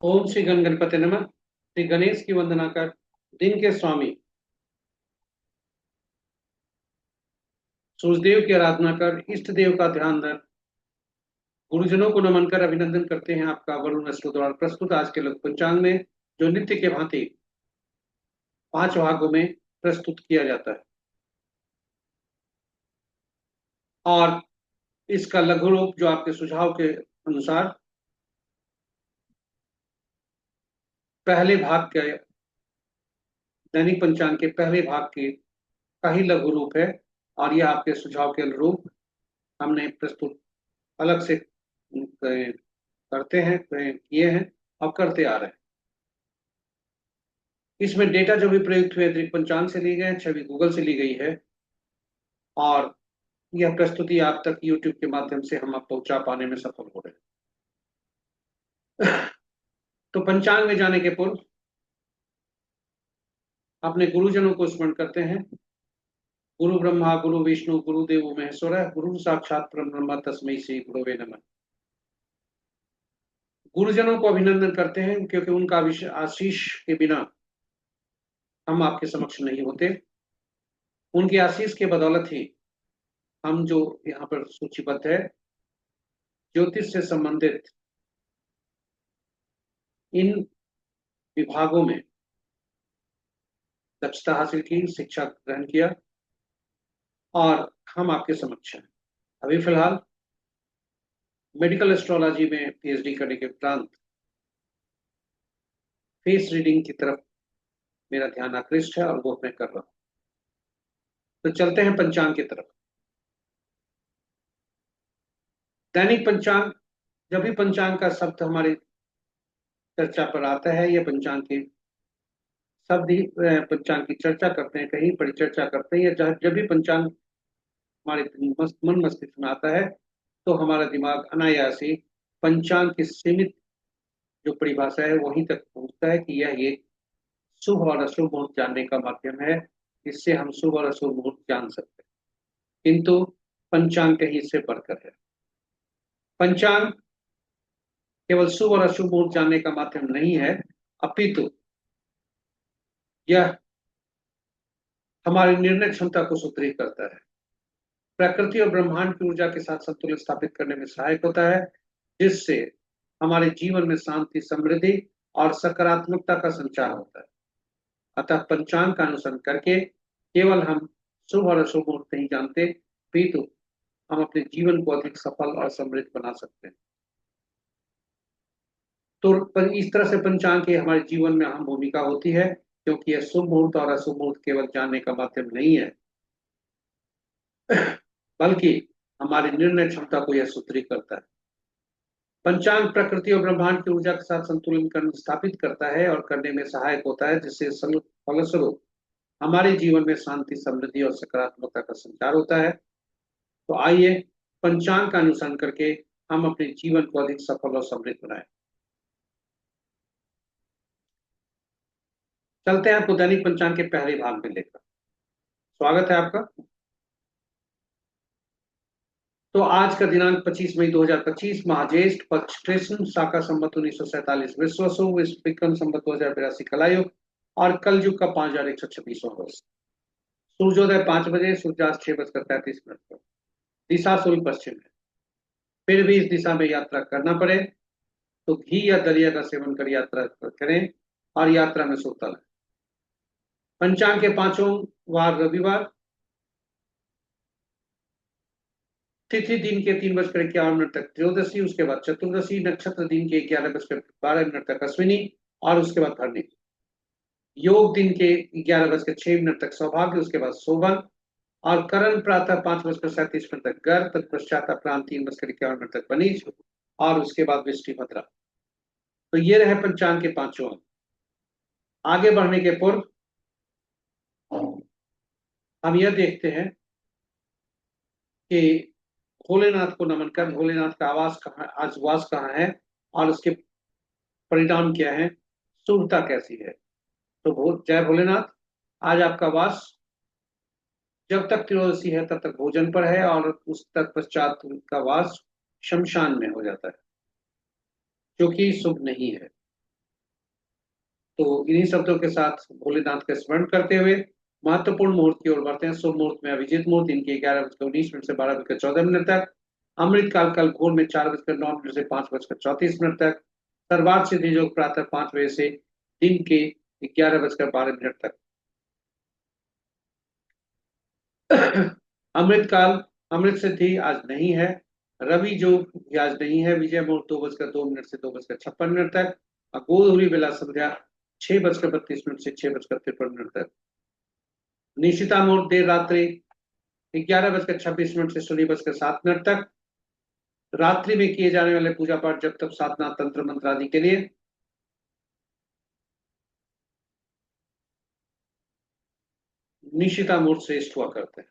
ओम श्री गणपति नमः। श्री गणेश की वंदना कर, दिन के स्वामी सूर्यदेव की आराधना कर, इष्ट देव का ध्यान धर, गुरुजनों को नमन कर अभिनंदन करते हैं आपका वरुण अश्रु द्वारा प्रस्तुत आज के लघु पंचांग में, जो नित्य के भांति 5 भागों में प्रस्तुत किया जाता है। और इसका लघु रूप जो आपके सुझाव के अनुसार पहले भाग के दैनिक पंचांग के पहले भाग के का ही लघु रूप है। और यह आपके सुझाव के अनुरूप हमने प्रस्तुत अलग से करते हैं, किए हैं और करते आ रहे हैं। इसमें डेटा जो भी प्रयुक्त हुए दृक पंचांग से लिए गए हैं, छवि गूगल से ली गई है। और यह प्रस्तुति आप तक यूट्यूब के माध्यम से हम आप पहुंचा पाने में सफल हो रहे हैं। तो पंचांग में जाने के पूर्व अपने गुरुजनों को स्मरण करते हैं। गुरु ब्रह्मा गुरु विष्णु गुरुदेव महेश्वर, गुरु साक्षात परम ब्रह्म तस्मै श्री गुरुवे नमः। गुरुजनों को अभिनंदन करते हैं क्योंकि उनका आशीष के बिना हम आपके समक्ष नहीं होते। उनकी आशीष के बदौलत ही हम जो यहाँ पर सूचीबद्ध है ज्योतिष से संबंधित इन विभागों में दक्षता हासिल की, शिक्षा ग्रहण किया और हम आपके समक्ष हैं। अभी फिलहाल मेडिकल एस्ट्रोलॉजी में पीएचडी करने के उपरांत फेस रीडिंग की तरफ मेरा ध्यान आकृष्ट है और वो मैं कर रहा हूँ। तो चलते हैं पंचांग की तरफ। दैनिक पंचांग, जब भी पंचांग का शब्द हमारे चर्चा पर आता है या पंचांग की शब्द ही पंचांग की चर्चा करते हैं, कहीं परिचर्चा करते हैं या जब भी पंचांग हमारे मन मस्तिष्क में आता है तो हमारा दिमाग अनायास ही पंचांग की सीमित जो परिभाषा है वहीं तक पहुंचता है कि यह एक शुभ और अशुभ मुहूर्त जानने का माध्यम है। इससे हम शुभ और अशुभ मुहूर्त जान सकते हैं, किंतु पंचांग कहीं इससे बढ़कर है। पंचांग केवल शुभ और अशुभ मुहूर्त जानने का माध्यम नहीं है, अपितु यह हमारी निर्णय क्षमता को सुदृढ़ करता है, प्रकृति और ब्रह्मांड की ऊर्जा के साथ संतुलन स्थापित करने में सहायक होता है, जिससे हमारे जीवन में शांति, समृद्धि और सकारात्मकता का संचार होता है। अतः पंचांग का अनुसरण करके केवल हम शुभ और अशुभ मुहूर्त नहीं जानते, अपितु हम अपने जीवन को अधिक सफल और समृद्ध बना सकते हैं। तो इस तरह से पंचांग की हमारे जीवन में अहम भूमिका होती है, क्योंकि यह शुभ मुहूर्त और अशुभ मुहूर्त केवल जानने का माध्यम नहीं है, बल्कि हमारी निर्णय क्षमता को यह सुदृढ़ करता है। पंचांग प्रकृति और ब्रह्मांड की ऊर्जा के साथ संतुलन स्थापित करता है और करने में सहायक होता है, जिससे फलस्वरूप हमारे जीवन में शांति, समृद्धि और सकारात्मकता का संचार होता है। तो आइए पंचांग का अनुसरण करके हम अपने जीवन को अधिक सफल और समृद्ध बनाएं। चलते हैं आपको दैनिक पंचांग के पहले भाग में लेकर। स्वागत है आपका। तो आज का दिनांक 25 मई 2025, महाज्येष्ठ पक्ष कृष्ण शाका संवत 1947 विश्वसु विक्रम संवत 2082 कलायुग और कल युग का 5126वां वर्ष। सूर्योदय 5 बजे, सूर्यास्त 6:33 पर। दिशा सूर्य पश्चिम है। फिर भी इस दिशा में यात्रा करना पड़े तो घी या दलिया का सेवन कर यात्रा करें और यात्रा में सुतल है। पंचांग के 5वां रविवार, तिथि दिन के 3:51 तक त्रयोदशी, उसके बाद चतुर्दशी, नक्षत्र दिन के 11:12 तक अश्विनी और उसके बाद भरणी, योग दिन के 11:06 तक सौभाग्य, उसके बाद शोभन और करण प्रातः 5:37 तक गर्भ, तत्पश्चात अपराह्न 3:51 तक बनीज और उसके बाद वृष्टि भद्रा। तो ये रहे पंचांग के 5 अंक। आगे बढ़ने के पूर्व हम यह देखते हैं कि भोलेनाथ को नमन कर भोलेनाथ का आवास कहाँ, आज वास कहाँ है और उसके परिणाम क्या है, शुभता कैसी है। तो जय भोलेनाथ। आज आपका वास जब तक त्रयोदशी है तब तक भोजन पर है और उस तक पश्चात का वास शमशान में हो जाता है, जो कि शुभ नहीं है। तो इन्हीं शब्दों के साथ भोलेनाथ का स्मरण करते हुए महत्वपूर्ण मुहूर्त की ओर बढ़ते हैं। शुभ मुहूर्त में अभिजीत मुहूर्त इनके 11:19 से 12:14 तक। अमृत काल कल भोर में 4:09 से 5:34 तक। सर्वार्थ सिद्धि योग प्रातः 5 बजे से दिन के 11:12 तक। अमृत काल, अमृत सिद्धि आज नहीं है। रवि जो भी आज नहीं है। विजय मुहूर्त 2:02 से 2:56 तक। और गोधूली बेला संध्या 6:32 से 6:53 तक। निशिता मुहूर्त देर रात्रि 11:26 से 16:07 तक। रात्रि में किए जाने वाले पूजा पाठ जब तक साधना तंत्र मंत्र आदि के लिए निशिता मुहूर्त श्रेष्ठ हुआ करते हैं।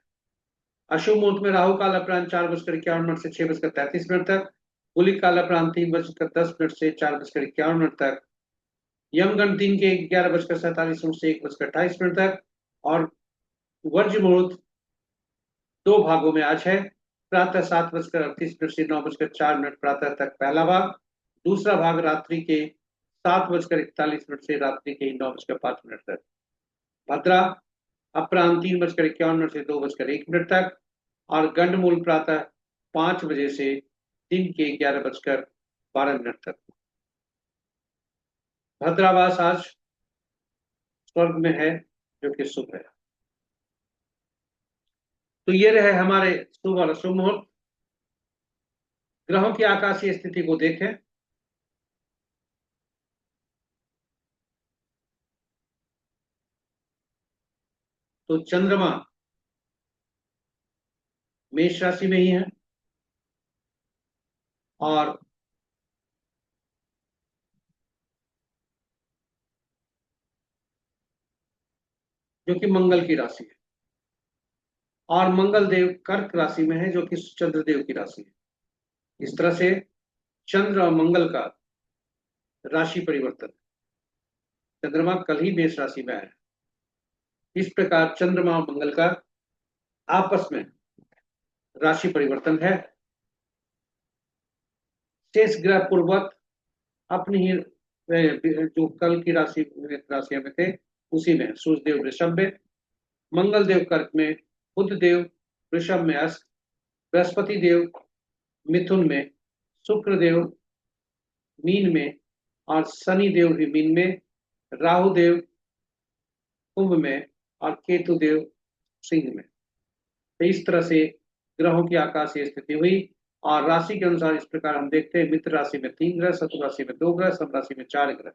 अशुभ मुहूर्त में राहु काल अपराह्न 4:51 से 6:33 तक। गुलिक काल अपराह्न 3:10 से 4:51 तक। यमगंड दिन के 11:47 से 1:28 तक। और वर्ज मुहूर्त दो भागों में आज है। प्रातः 7:38 से 9:04 प्रातः तक पहला भाग। दूसरा भाग रात्रि के 7:41 से रात्रि के 9:05 तक। भद्रा अपराह्न 3:51 से 2:01 तक। और गंडमूल प्रातः 5 बजे से दिन के 11:12 तक। भद्रावास आज स्वर्ग में है, जो कि शुभ है। तो ये रहे हमारे शुभ और अशुभ मुहूर्त। ग्रहों की आकाशीय स्थिति को देखें तो चंद्रमा मेष राशि में ही है। और जो कि मंगल की राशि है। और मंगल देव कर्क राशि में है, जो कि चंद्रदेव की राशि है। इस तरह से चंद्र और मंगल का राशि परिवर्तन। चंद्रमा कल ही मेष राशि में आया। इस प्रकार चंद्रमा और मंगल का आपस में राशि परिवर्तन है। शेष ग्रह पूर्वक अपनी ही जो कल की राशि में थे उसी में। सूर्य देव वृषभ में, मंगल देव कर्क में, बुध देव वृषभ में अस्त, बृहस्पति देव मिथुन में, शुक्र देव मीन में, और शनि देव भी मीन में, राहु देव कुंभ में, और केतु देव सिंह में। तो इस तरह से ग्रहों की आकाशीय स्थिति हुई। और राशि के अनुसार इस प्रकार हम देखते हैं। मित्र राशि में 3 ग्रह, शत्रु राशि में 2 ग्रह, सब राशि में 4 ग्रह।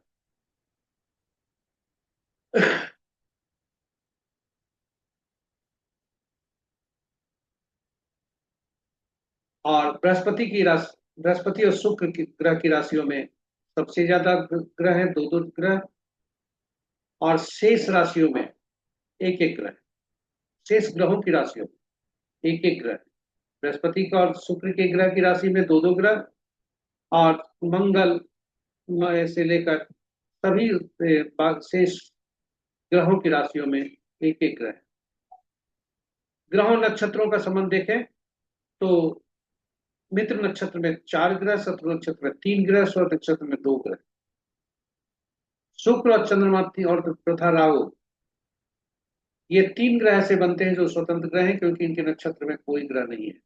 और बृहस्पति और शुक्र की ग्रह की राशियों में सबसे ज्यादा ग्रह है, दो दो ग्रह। और शेष राशियों में एक एक ग्रह। शेष ग्रहों की राशियों में एक एक ग्रह। बृहस्पति का और शुक्र के ग्रह की राशि में दो दो ग्रह। और मंगल से लेकर सभी शेष ग्रहों की राशियों में एक एक ग्रह। ग्रहों नक्षत्रों का संबंध देखें तो मित्र नक्षत्र में 4 ग्रह, शत्रु नक्षत्र में 3 ग्रह, स्वर नक्षत्र में 2 ग्रह। शुक्र और चंद्रमा और तथा राहु, ये 3 ग्रह से बनते हैं जो स्वतंत्र ग्रह हैं, क्योंकि इनके नक्षत्र में कोई ग्रह नहीं है।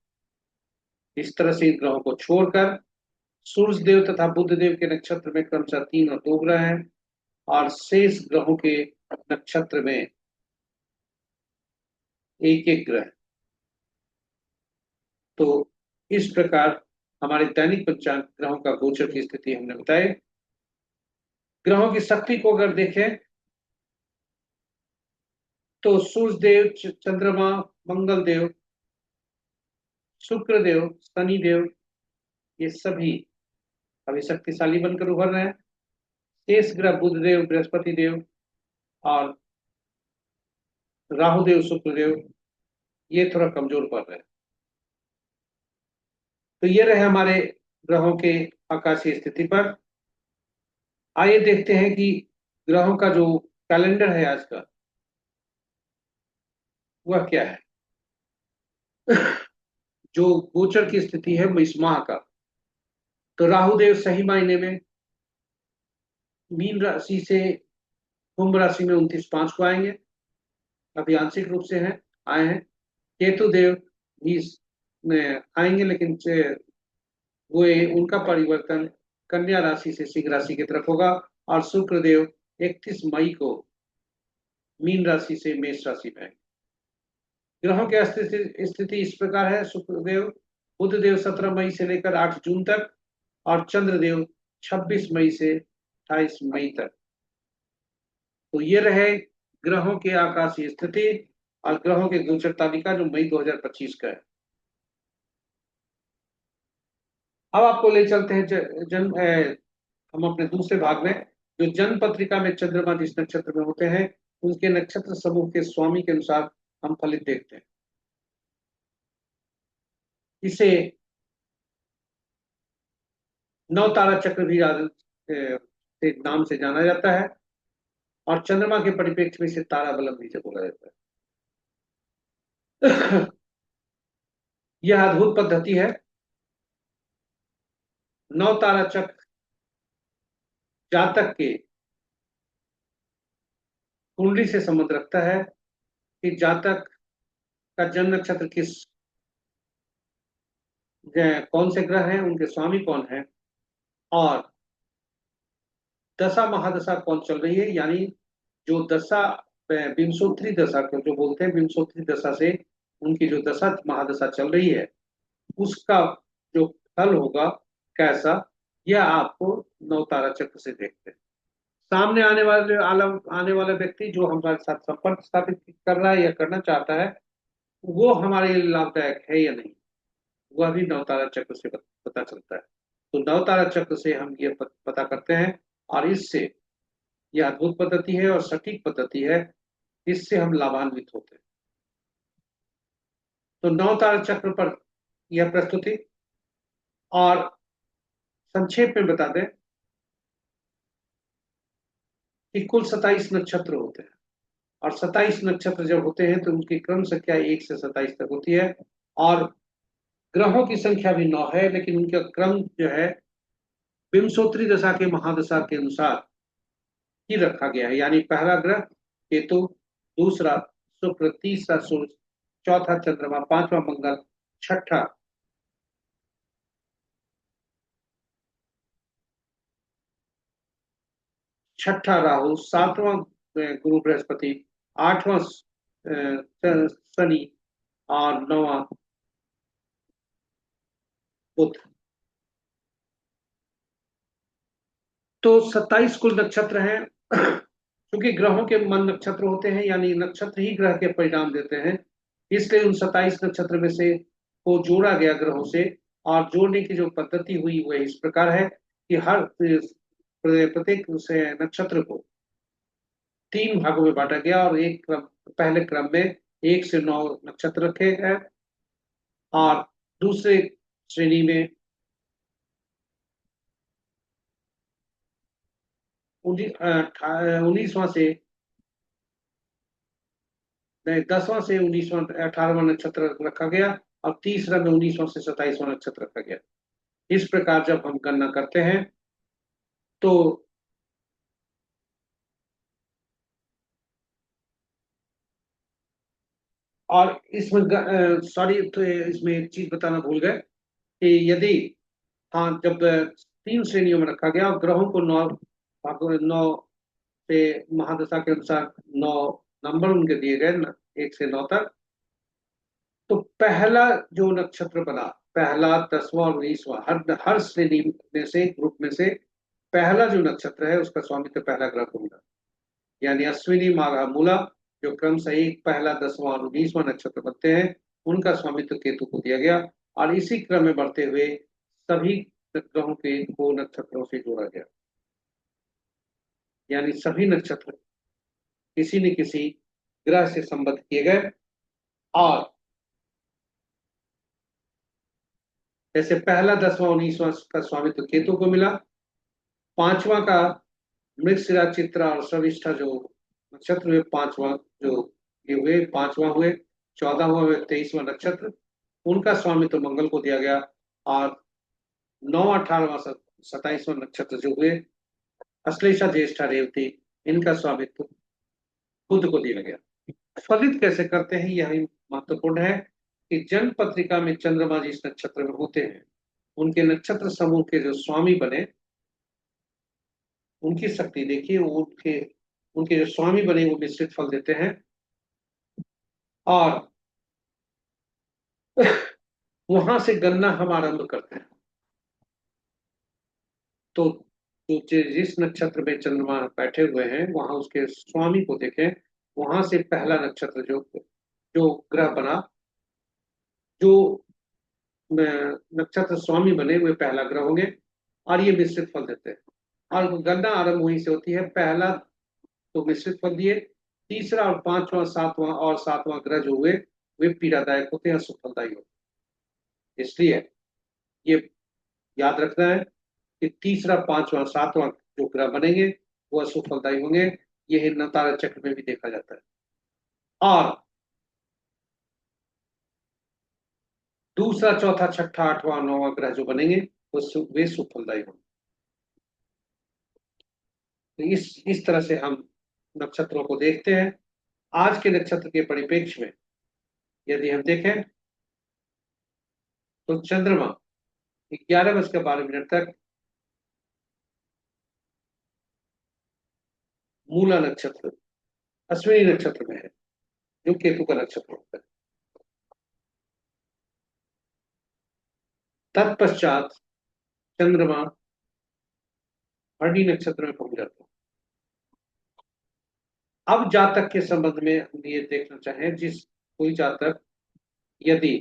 इस तरह से इन ग्रहों को छोड़कर सूर्य देव तथा बुध देव के नक्षत्र में क्रमशः 3 और 2 ग्रह हैं। और शेष ग्रहों के नक्षत्र में एक एक ग्रह। तो इस प्रकार हमारे दैनिक पंचांग ग्रहों का गोचर की स्थिति हमने बताई। ग्रहों की शक्ति को अगर देखें तो सूर्य देव, चंद्रमा, मंगल देव, शुक्र देव, शनि देव, ये सभी अभी शक्तिशाली बनकर उभर रहे हैं। शेष ग्रह बुध देव, बृहस्पति देव और राहु देव, शुक्र देव, ये थोड़ा कमजोर पड़ रहे हैं। तो ये रहे हमारे ग्रहों के आकाशीय स्थिति पर। आइए देखते हैं कि ग्रहों का जो कैलेंडर है आज का, वह क्या है। जो गोचर की स्थिति है इस माह का, तो राहु देव सही मायने में मीन राशि से कुंभ राशि में 29/5 को आएंगे, अभी आंशिक रूप से हैं, आए हैं। केतु देव भी आएंगे, लेकिन वो उनका परिवर्तन कन्या राशि से सिंह राशि की तरफ होगा। और शुक्र देव 31 मई को मीन राशि से मेष राशि में आएंगे। ग्रहों की स्थिति इस प्रकार है: शुक्रदेव बुध देव 17 मई से लेकर 8 जून तक, और चंद्रदेव 26 मई से 28 मई तक। तो ये रहे ग्रहों के आकाशीय स्थिति और ग्रहों के गोचर तालिका जो मई 2025 का है। अब आपको ले चलते हैं हम अपने दूसरे भाग में, जो जन्म पत्रिका में चंद्रमा जिस नक्षत्र में होते हैं उनके नक्षत्र समूह के स्वामी के अनुसार हम फलित देखते हैं। इसे नौ तारा चक्र भी से नाम से जाना जाता है, और चंद्रमा के परिप्रेक्ष्य में इसे तारा बलम भी बोला जाता है। यह अद्भुत पद्धति है। नौ तारा चक्र जातक के कुंडली से संबंध रखता है कि जातक का जन्म नक्षत्र कौन से ग्रह हैं, उनके स्वामी कौन है, और दशा महादशा कौन चल रही है। यानी जो दशा विंशोत्तरी दशा को जो बोलते हैं, विंशोत्तरी दशा से उनकी जो दशा महादशा चल रही है उसका जो फल होगा कैसा, यह आपको नौ तारा चक्र से देखते हैं। सामने आने वाला व्यक्ति जो हमारे साथ संपर्क स्थापित कर रहा है या करना चाहता है, वो हमारे लिए लाभदायक है या नहीं, वह भी नवतारा चक्र से पता चलता है। तो नवतारा चक्र से हम ये पता करते हैं, और इससे यह अद्भुत पद्धति है और सटीक पद्धति है, इससे हम लाभान्वित होते हैं। तो नवतारा चक्र पर यह प्रस्तुति, और संक्षेप में बता दें कि कुल 27 नक्षत्र होते हैं, और 27 नक्षत्र जब होते हैं तो उनकी क्रम संख्या 1 से 27 तक होती है, और ग्रहों की संख्या भी 9 है, लेकिन उनका क्रम जो है विंशोत्तरी दशा के महादशा के अनुसार ही रखा गया है। यानी पहला ग्रह केतु, दूसरा शुक्र, तीसरा सूर्य, चौथा चंद्रमा, पांचवा मंगल, छठा छठा राहु, सातवां गुरु बृहस्पति, आठवां शनि, और नौवां बुध। तो 27 कुल नक्षत्र हैं। क्योंकि ग्रहों के मन नक्षत्र होते हैं, यानी नक्षत्र ही ग्रह के परिणाम देते हैं, इसलिए उन 27 नक्षत्र में से को जोड़ा गया ग्रहों से। और जोड़ने की जो पद्धति हुई वह इस प्रकार है कि हर प्रत्येक नक्षत्र को 3 भागों में बांटा गया, और एक क्रम, पहले क्रम में 1 से 9 नक्षत्र रखे गए, और दूसरे श्रेणी में 19वां से नहीं 10वां से 19वां 18वां नक्षत्र रखा गया, और तीसरा में 19वां से 27वां नक्षत्र रखा गया। इस प्रकार जब हम गणना करते हैं तो और इसमें सॉरी, तो इसमें एक चीज बताना भूल गए कि यदि हाँ, जब 3 श्रेणियों में रखा गया और ग्रहों को 9 भागों 9 से महादशा के अनुसार 9 नंबर उनके दिए गए 1 से 9 तक, तो पहला जो नक्षत्र बना, पहला 10वां और 19वां, हर श्रेणी में से ग्रुप में से पहला जो नक्षत्र है उसका स्वामित्व पहला ग्रह को मिला। यानी अश्विनी, माघा, मूला जो क्रमशः एक पहला 10वां और 19वां नक्षत्र बनते हैं, उनका स्वामित्व केतु को दिया गया, और इसी क्रम में बढ़ते हुए सभी ग्रहों के को नक्षत्रों से जोड़ा गया। यानी सभी नक्षत्र किसी न किसी ग्रह से संबद्ध किए गए, और जैसे पहला 10वां 19वां का स्वामित्व केतु को मिला, पांचवा का मृगशिरा, चित्रा और शर्विष्ठा जो नक्षत्र हुए, पांचवा जो ये हुए, पांचवा हुए, 14वां हुए, 23वां नक्षत्र, उनका स्वामित्व मंगल को दिया गया। और 9, 18वां 27वां नक्षत्र जो हुए, अश्लेषा, ज्येष्ठा, रेवती, इनका स्वामित्व खुद को दिया गया। फलित कैसे करते हैं यह महत्वपूर्ण है कि जन्म पत्रिका में चंद्रमा जिस नक्षत्र में होते हैं उनके नक्षत्र समूह के जो स्वामी बने उनकी शक्ति देखिए, उनके उनके जो स्वामी बने वो मिश्रित फल देते हैं। और वहां से गणना हम आरंभ करते हैं। तो जिस नक्षत्र में चंद्रमा बैठे हुए हैं वहां उसके स्वामी को देखें। वहां से पहला नक्षत्र जो जो ग्रह बना, जो नक्षत्र स्वामी बने वे पहला ग्रह होंगे और ये मिश्रित फल देते हैं। और गणना आरंभ वहीं से होती है। पहला तो मिश्रित फल दिए, तीसरा और पांचवा सातवां और सातवां ग्रह जो हुए वे पीड़ादायक होते हैं, सुफलदायी होते हैं। इसलिए ये याद रखना है कि तीसरा पांचवा सातवां जो ग्रह बनेंगे वो असुफलदायी होंगे। यह नतारा चक्र में भी देखा जाता है। और दूसरा चौथा छठा आठवां नौवां ग्रह जो बनेंगे वे सुफलदायी होंगे। तो इस तरह से हम नक्षत्रों को देखते हैं। आज के नक्षत्र के परिप्रेक्ष्य में यदि हम देखें तो चंद्रमा 11:12 तक मूला नक्षत्र अश्विनी नक्षत्र में है, जो केतु का नक्षत्र होता है। तत्पश्चात चंद्रमा भरणी नक्षत्र में पहुंच जाता है। अब जातक के संबंध में हम ये देखना चाहें, जिस कोई जातक यदि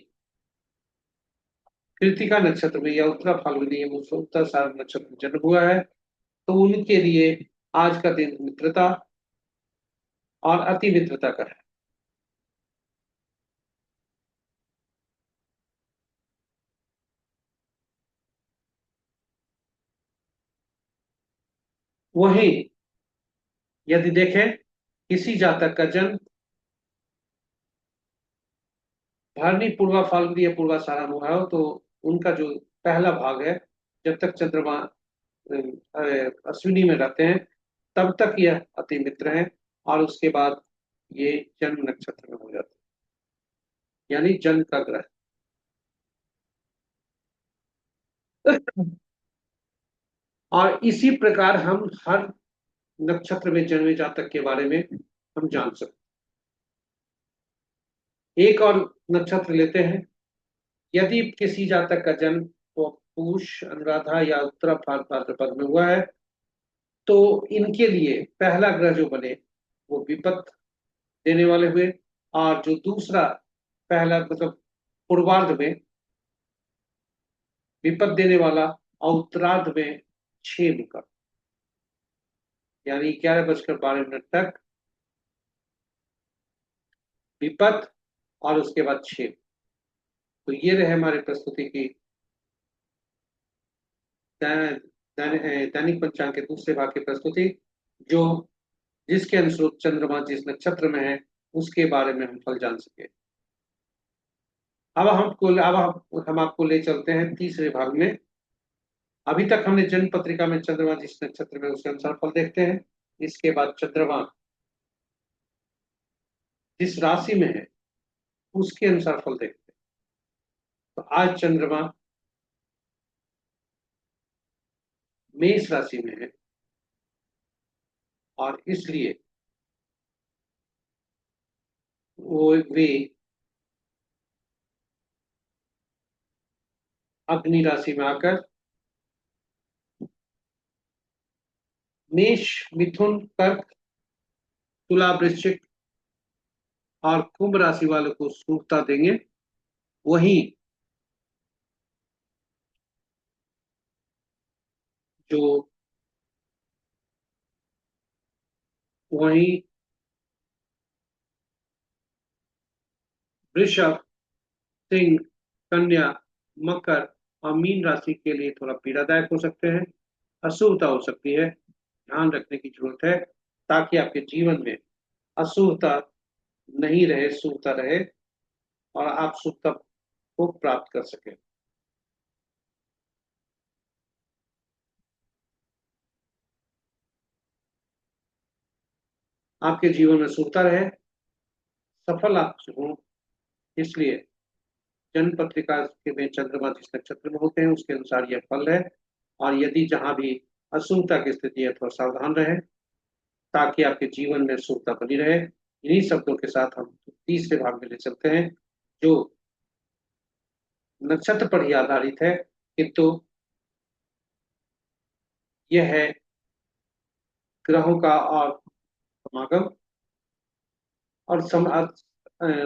कृतिका नक्षत्र में या उत्तरा फाल्गुनी या उत्तराषाढ़ नक्षत्र में जन्म हुआ है तो उनके लिए आज का दिन मित्रता और अति मित्रता का है। वहीं यदि देखें किसी जातक का जन्म भरणी पूर्वा फाल्गुनी या पूर्वाषाढ़ा में हुआ हो तो उनका जो पहला भाग है, जब तक चंद्रमा अश्विनी में रहते हैं तब तक यह अति मित्र है। और उसके बाद ये जन्म नक्षत्र में हो जाते हैं, यानी जन्म का ग्रह। और इसी प्रकार हम हर नक्षत्र में जन्मे जातक के बारे में हम जान सकते हैं। एक और नक्षत्र लेते हैं। यदि किसी जातक का जन्म पूष अनुराधा या उत्तरा भाद्रपद में हुआ है तो इनके लिए पहला ग्रह जो बने वो विपत देने वाले हुए। और जो दूसरा पहला मतलब पूर्वार्ध में विपत देने वाला और उत्तरार्ध में 6 विकट, यानी 11:12 तक विपत और उसके बाद 6। तो ये रहे हमारे प्रस्तुति की दैनिक पंचांग के दूसरे भाग की प्रस्तुति, जो जिसके अनुरूप चंद्रमा जिस नक्षत्र में है उसके बारे में हम फल जान सके। अब हम आपको ले चलते हैं तीसरे भाग में। अभी तक हमने जन्म पत्रिका में चंद्रमा जिस नक्षत्र में उसके अनुसार फल देखते हैं। इसके बाद चंद्रमा जिस राशि में है उसके अनुसार फल देखते हैं। तो आज चंद्रमा मेष राशि में है और इसलिए वे अग्नि राशि में आकर मेष मिथुन कर्क तुला वृश्चिक और कुंभ राशि वालों को शुभता देंगे। वहीं जो वहीं वृषभ सिंह कन्या मकर और मीन राशि के लिए थोड़ा पीड़ादायक हो सकते हैं, अशुभता हो सकती है। ध्यान रखने की जरूरत है ताकि आपके जीवन में अशुभता नहीं रहे, शुभता रहे और आप शुभता को प्राप्त कर सकें। आपके जीवन में शुभता रहे, सफल आप हो। इसलिए जन्म पत्रिका के में चंद्रमा जिस नक्षत्र में होते हैं उसके अनुसार यह फल है। और यदि जहां भी अशुभता की स्थिति है तो सावधान रहें, ताकि आपके जीवन में शुभता बनी रहे। इन्हीं शब्दों के साथ हम तीसरे भाग में ले चलते हैं, जो नक्षत्र पर ही आधारित है, किंतु यह है ग्रहों का और समागम और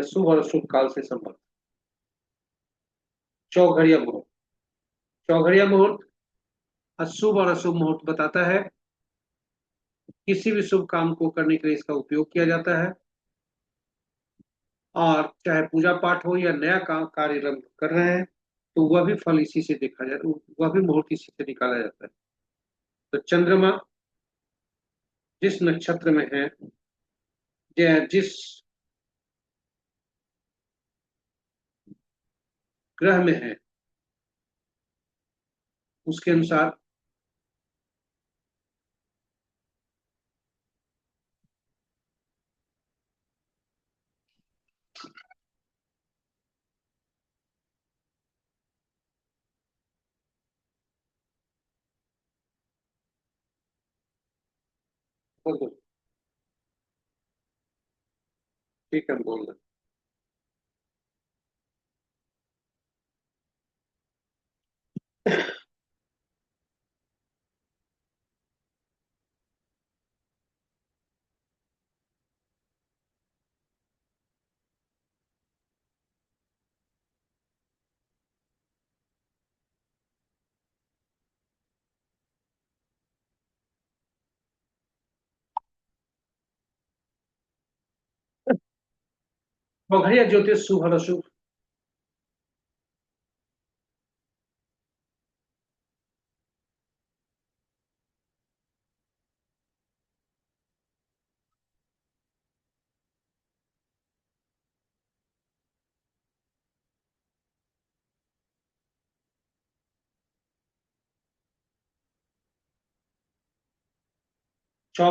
शुभ और अशुभ काल से संबंध। चौघड़िया मुहूर्त। चौघड़िया मुहूर्त अशुभ और अशुभ मुहूर्त बताता है। किसी भी शुभ काम को करने के लिए इसका उपयोग किया जाता है, और चाहे पूजा पाठ हो या नया काम कार्य कर रहे हैं तो वह भी फल इसी से देखा जाता है, वह भी मुहूर्त इसी से निकाला जाता है। तो चंद्रमा जिस नक्षत्र में है, जिस ग्रह में है, उसके अनुसार बोल दो। ठीक है, हम बोल रहे हैं। चौघड़िया ज्योतिष शुभ और अशुभ। चौ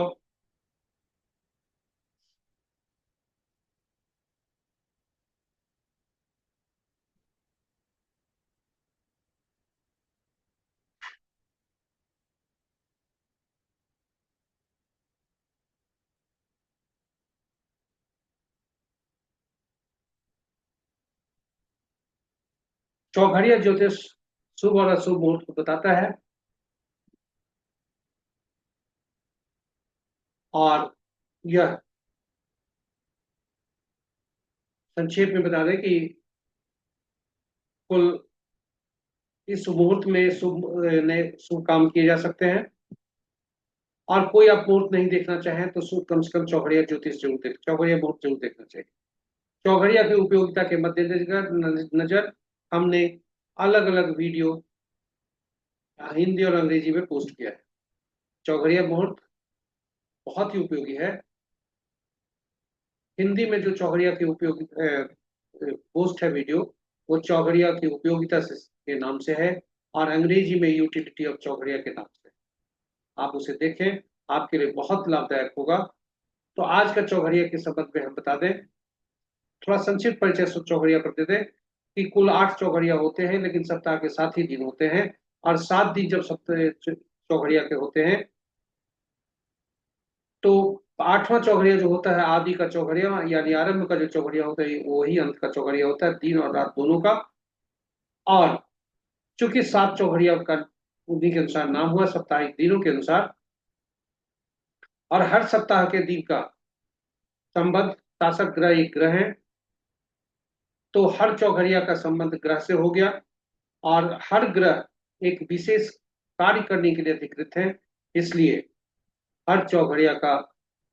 चौघड़िया ज्योतिष शुभ और अशुभ मुहूर्त को बताता है। और यह संक्षेप में बता दें कि कुल इस मुहूर्त में नए शुभ काम किए जा सकते हैं। और कोई आप मुहूर्त नहीं देखना चाहें तो शुभ कम से कम चौघड़िया ज्योतिष जरूर देख चौघड़िया मुहूर्त जरूर देखना चाहिए। चौघड़िया की उपयोगिता के मद्देनजर नजर हमने अलग अलग वीडियो हिंदी और अंग्रेजी में पोस्ट किया है। चौघड़िया मुहूर्त बहुत ही उपयोगी है। हिंदी में जो चौघड़िया की उपयोगी पोस्ट है वीडियो, वो चौघड़िया की उपयोगिता से के नाम से है, और अंग्रेजी में यूटिलिटी ऑफ चौघड़िया के नाम से। आप उसे देखें, आपके लिए बहुत लाभदायक होगा। तो आज का चौघड़िया के संबंध में हम बता दें, थोड़ा संक्षिप्त परिचय चौघड़िया पर दे दें कि कुल 8 चौघड़िया होते हैं, लेकिन सप्ताह के 7 ही दिन होते हैं। और 7 दिन जब सप्ताह चौघड़िया के होते हैं, तो 8वां चौघड़िया जो होता है आदि का चौघड़िया, यानी आरंभ का जो चौघड़िया होता है वही अंत का चौघड़िया होता है, दिन और रात दोनों का। और चूंकि 7 चौघड़िया का उन्हीं के अनुसार नाम हुआ, साप्ताहिक दिनों के अनुसार। और हर सप्ताह के दिन का संबंध, शासक ग्रह एक ग्रह है, तो हर चौघड़िया का संबंध ग्रह से हो गया। और हर ग्रह एक विशेष कार्य करने के लिए अधिकृत है। इसलिए हर चौघड़िया का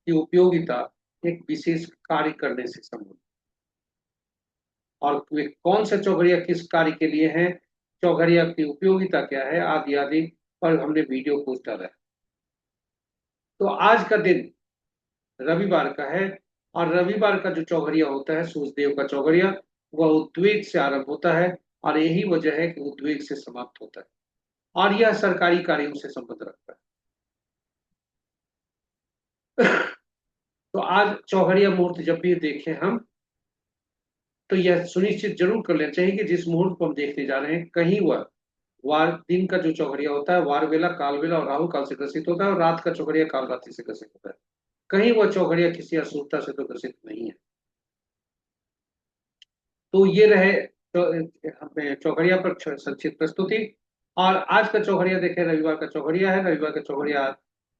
की उपयोगिता एक विशेष कार्य करने से संबंधित। और वे कौन से चौघड़िया किस कार्य के लिए हैं, चौघड़िया की उपयोगिता क्या है, आदि आदि पर हमने वीडियो पोस्ट डाला है। तो आज का दिन रविवार का है, और रविवार का जो चौघड़िया होता है सूर्यदेव का चौघड़िया, वह उद्वेग से आरंभ होता है, और यही वजह है कि उद्वेग से समाप्त होता है, और यह सरकारी कार्यों से संबंध रखता है। तो आज चौघड़िया मुहूर्त जब भी देखें हम, तो यह सुनिश्चित जरूर कर लेना चाहिए कि जिस मुहूर्त को हम देखने जा रहे हैं कहीं वह वार दिन का जो चौघड़िया होता है वार वेला, काल वेला और राहु काल से ग्रसित होता है, और रात का चौघड़िया काल रात्रि से ग्रसित होता है। कहीं वह चौघड़िया किसी अशुभता से तो ग्रसित नहीं है। तो ये रहे चौघड़िया पर संक्षिप्त प्रस्तुति। और आज का चौघड़िया देखें, रविवार का चौघड़िया है। रविवार का चौघड़िया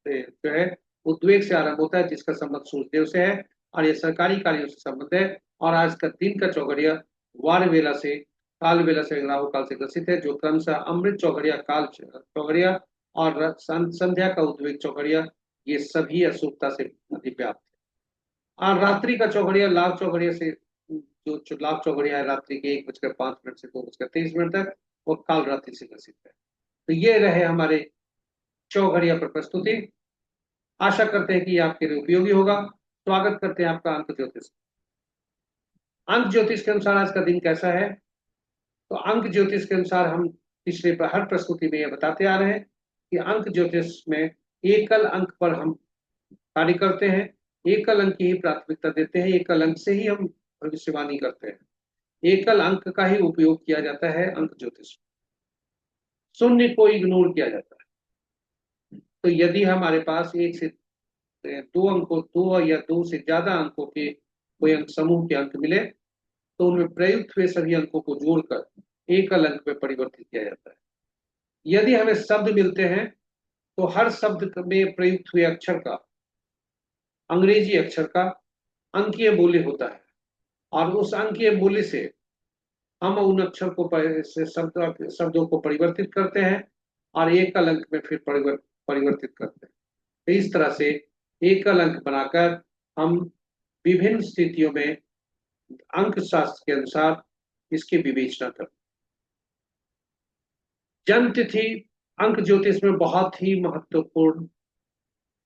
जो है उद्वेग से आरंभ होता है, जिसका संबंध सूर्यदेव से है और ये सरकारी कार्यों से संबंध है। और आज का दिन का चौघड़िया वार वेला से काल वेला से राहु काल से ग्रसित है, जो क्रमशः अमृत चौघड़िया, काल चौघड़िया और संध्या का उद्वेग चौघड़िया, ये सभी अशुभता से अधिव्याप्त है। और रात्रि का चौघड़िया लाभ चौघड़िया से, जो लाभ चौघड़िया है रात्रि के 1:05 से 2:23 तक, वो काल रात्रि से ग्रसित है। तो ये रहे हमारे चौघड़िया पर प्रस्तुति। आशा करते हैं कि ये आपके लिए उपयोगी होगा। स्वागत करते हैं आपका अंक ज्योतिष। अंक ज्योतिष के अनुसार आज का दिन कैसा है? तो अंक ज्योतिष के अनुसार हम पिछले हर प्रस्तुति में ये बताते आ रहे हैं कि अंक ज्योतिष में एकल अंक पर हम कार्य करते हैं, एकल अंक की ही प्राथमिकता देते हैं, एकल अंक से ही हम भविष्यवाणी करते हैं, एकल अंक का ही उपयोग किया जाता है अंक ज्योतिष। शून्य को इग्नोर किया जाता है। तो यदि हमारे पास एक से दो अंकों, दो या दो से ज्यादा अंकों के कोई अंक समूह के अंक मिले, तो उनमें प्रयुक्त हुए सभी अंकों को जोड़कर एकल अंक में परिवर्तित किया जाता है। यदि हमें शब्द मिलते हैं, तो हर शब्द में प्रयुक्त हुए अक्षर का, अंग्रेजी अक्षर का अंकीय मूल्य होता है, और उस अंकीय मूल्य से हम उन अक्षर को शब्दों को परिवर्तित करते हैं और एकल अंक में फिर परिवर्तित करते हैं। तो इस तरह से एकल अंक बनाकर हम विभिन्न स्थितियों में अंक शास्त्र के अनुसार इसकी विवेचना करते हैं। जन्म तिथि अंक ज्योतिष में बहुत ही महत्वपूर्ण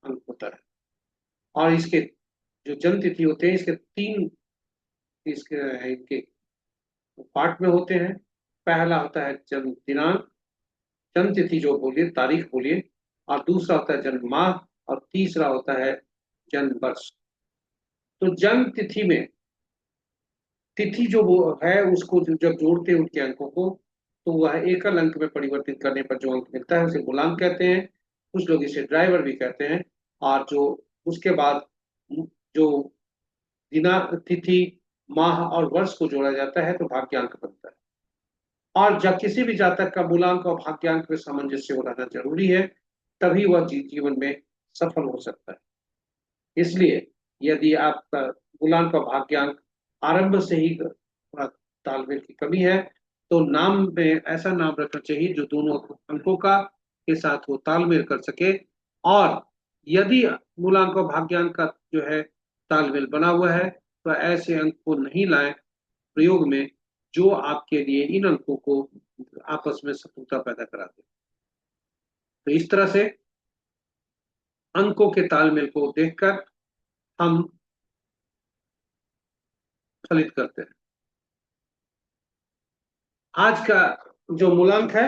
अंक होता है, और इसके जो जन्म तिथि होते हैं, इसके तीन इनके पार्ट में होते हैं। पहला होता है जन्म दिनांक, जन्म तिथि जो बोलिए, तारीख बोलिए, और दूसरा होता है जन्म माह, और तीसरा होता है जन्म वर्ष। तो जन्म तिथि में तिथि जो वो है उसको जब जोड़ते हैं उनके अंकों को, तो वह एकल अंक में परिवर्तित करने पर जो अंक मिलता है उसे मूलांक कहते हैं। कुछ लोग इसे ड्राइवर भी कहते हैं। और जो उसके बाद जो दिना तिथि, माह और वर्ष को जोड़ा जाता है तो भाग्यांक बनता है। और जब किसी भी जातक का मूलांक और भाग्यांक में सामंजस्य हो रहना जरूरी है, तभी वह जीवन में सफल हो सकता है। इसलिए यदि आपका मूलांक और भाग्यांक आरंभ से ही थोड़ा तालमेल की कमी है, तो नाम में ऐसा नाम रखना चाहिए जो दोनों अंकों का के साथ वो तालमेल कर सके। और यदि मूलांक और भाग्यांक का जो है तालमेल बना हुआ है, तो ऐसे अंक को नहीं लाएं प्रयोग में जो आपके लिए इन अंकों को आपस में शत्रुता पैदा करा दे। तो इस तरह से अंकों के तालमेल को देखकर हम फलित करते हैं। आज का जो मूलांक है,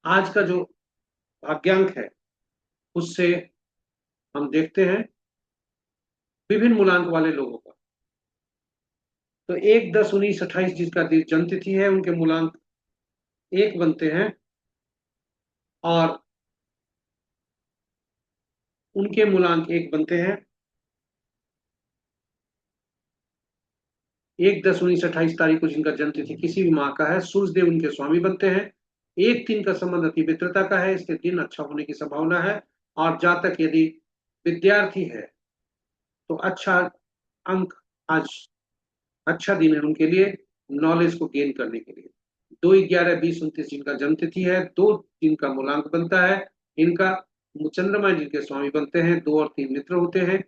आज का जो भाग्यांक है, उससे हम देखते हैं विभिन्न मूलांक वाले लोगों का। तो 1, 10, 19, 28 जिसका जन्म तिथि है, उनके मूलांक 1 बनते हैं, और उनके मूलांक 1 बनते हैं। 1, 10, 19, 28 तारीख को जिनका जन्म तिथि किसी भी माह का है, सूर्यदेव उनके स्वामी बनते हैं। 1, 3 का संबंध अति मित्रता का है, इसके दिन अच्छा होने की संभावना है। और जातक यदि विद्यार्थी है तो अच्छा अंक, आज अच्छा दिन है उनके लिए नॉलेज को गेन करने के लिए। 2, 11, 20, 29 जिनका जन्म तिथि है, 2 जिनका मूलांक बनता है, इनका चंद्रमा जिनके स्वामी बनते हैं, 2 और 3 मित्र होते हैं।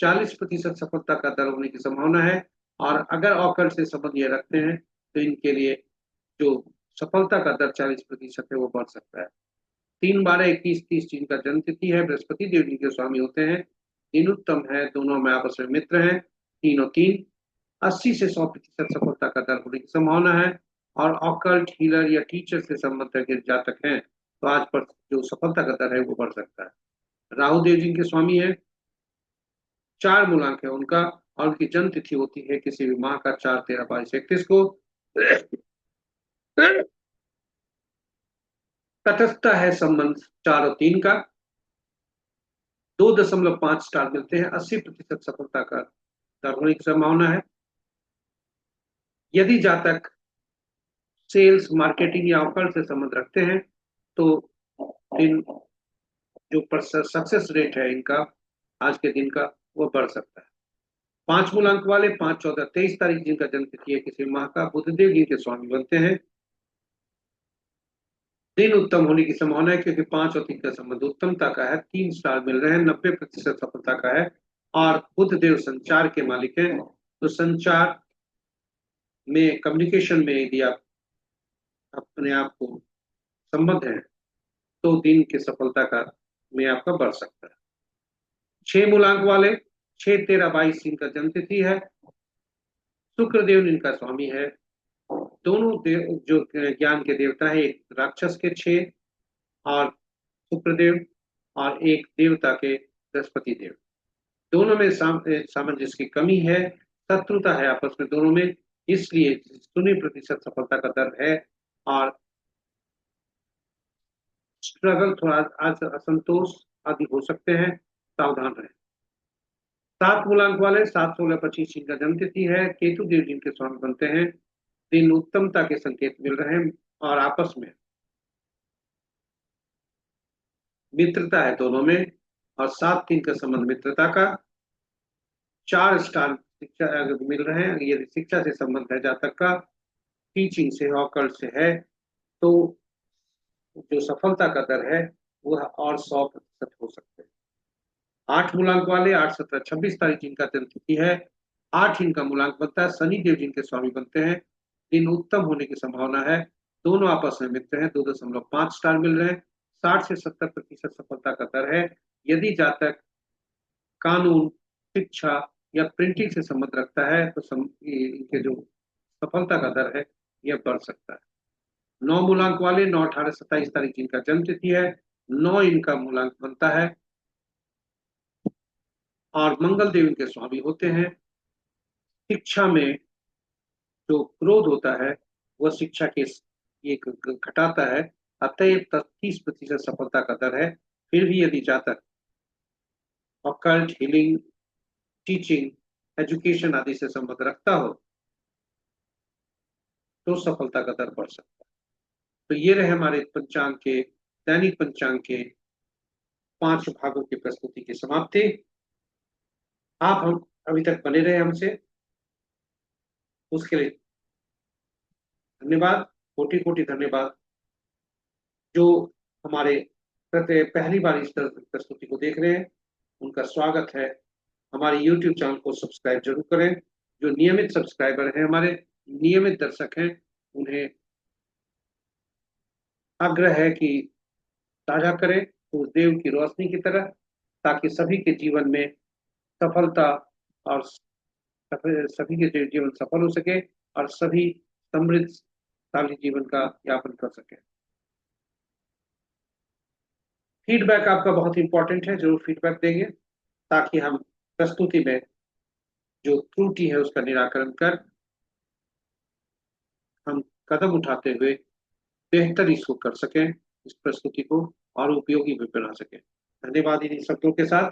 40% सफलता का दर होने की संभावना है। और अगर ऑकल्ट से संबंध ये रखते हैं, तो इनके लिए जो सफलता का दर 40% है वो बढ़ सकता है। 3, 12, 21, 30 जिनका जन्म तिथि है, बृहस्पति देव जी के स्वामी होते हैं, दिन उत्तम है, दोनों में आपस में मित्र हैं, 3 और 3। 80 से 100% सफलता का दर होने की संभावना है। और ऑकल्ट, हीलर या टीचर से संबंधित जातक हैं, तो आज पर जो सफलता का दर है वो बढ़ सकता है। राहु देव जिनके स्वामी है, 4 मूलांक है उनका, और उनकी जन्म तिथि होती है किसी भी माह का 4, 13, 22, 31 को। तटस्थता है संबंध 4 और 3 का, 2.5 स्टार मिलते हैं, 80% सफलता का दर होने की संभावना है। यदि जातक सेल्स, मार्केटिंग या ऑफर से संबंध रखते हैं तो इन जो सक्सेस रेट है इनका आज के दिन का, वो बढ़ सकता है। 5 मूलांक वाले 5, 14, 23 तारीख जिनका जन्म तिथि है किसी माह का, बुधदेव जिनके स्वामी बनते हैं, दिन उत्तम होने की संभावना है क्योंकि 5 और 3 का संबंध उत्तमता का है, 3 स्टार मिल रहे हैं, 90% सफलता का है। और बुध देव संचार के मालिक हैं, तो संचार में, कम्युनिकेशन में यदि आप अपने आप को संबद्ध हैं तो दिन की सफलता का में आपका बढ़ सकता है। 6 मूलांक वाले 6, 13, 22 इनका जन्म तिथि है, शुक्रदेव इनका स्वामी है। दोनों देव जो ज्ञान के देवता है, एक राक्षस के 6 और शुक्रदेव, और एक देवता के बृहस्पति देव, दोनों में सामंजस्य की कमी है, शत्रुता है आपस में दोनों में, इसलिए 0% सफलता का दर है। और स्ट्रगल, थोड़ा आज असंतोष आदि हो सकते हैं, सावधान रहें। 7 मूलांक वाले 7, 16, 25 इनका जन्म तिथि है, केतु देव जिनके स्वामी बनते हैं, दिन उत्तमता के संकेत मिल रहे हैं, और आपस में मित्रता है दोनों में, और 7, 3 का संबंध मित्रता का, 4 स्टार शिक्षा अगर मिल रहे हैं, यदि शिक्षा से संबंध है जातक का, टीचिंग से, ऑकल्ट से है, तो जो सफलता का दर है वह और 100% हो सकते हैं। 8 मूलांक वाले 8, 17, 26 तारीख जिनका जन्म तिथि है, 8 इनका मूलांक बनता है, शनि देव जिनके स्वामी बनते हैं, दिन उत्तम होने की संभावना है, दोनों आपस में मित्र हैं, 2.5 स्टार मिल रहे हैं, 60 से 70% सफलता का दर है। यदि जातक कानून, शिक्षा या प्रिंटिंग से संबंध रखता है तो इनके जो सफलता का दर है यह बढ़ सकता है। 9 मूलांक वाले 9, 18, 27 तारीख जिनका जन्म तिथि है, 9 इनका मूलांक बनता है, और मंगल देव इनके स्वामी होते हैं। शिक्षा में जो क्रोध होता है वह शिक्षा के ये घटाता है, अतएव 30% सफलता का दर है। फिर भी यदि जातक ऑकल्ट, हीलिंग, टीचिंग, एजुकेशन आदि से संबंध रखता हो तो सफलता का दर बढ़ सकता है। तो ये रहे हमारे पंचांग के, दैनिक पंचांग के 5 भागों की प्रस्तुति की समाप्ति। आप हम अभी तक बने रहे हमसे, उसके लिए धन्यवाद, कोटि कोटि धन्यवाद। जो हमारे पहली बार इस प्रस्तुति को देख रहे हैं उनका स्वागत है। हमारे YouTube चैनल को सब्सक्राइब जरूर करें। जो नियमित सब्सक्राइबर हैं, हमारे नियमित दर्शक हैं, उन्हें आग्रह है कि साझा करें उस देव की रोशनी की तरह, ताकि सभी के जीवन में सफलता, और सभी के जीवन सफल हो सके, और सभी समृद्धशाली जीवन का यापन कर सके। फीडबैक आपका बहुत इंपॉर्टेंट है, जरूर फीडबैक देंगे ताकि हम प्रस्तुति में जो त्रुटि है उसका निराकरण कर हम कदम उठाते हुए बेहतर इसको कर सकें, इस प्रस्तुति को और उपयोगी भी बना सकें। धन्यवाद। इन शब्दों के साथ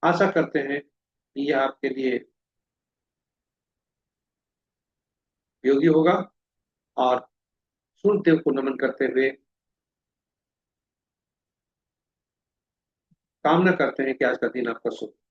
आशा करते हैं कि यह आपके लिए उपयोगी होगा, और सूर्य देव को नमन करते हुए कामना करते हैं कि आज का दिन आपका शुभ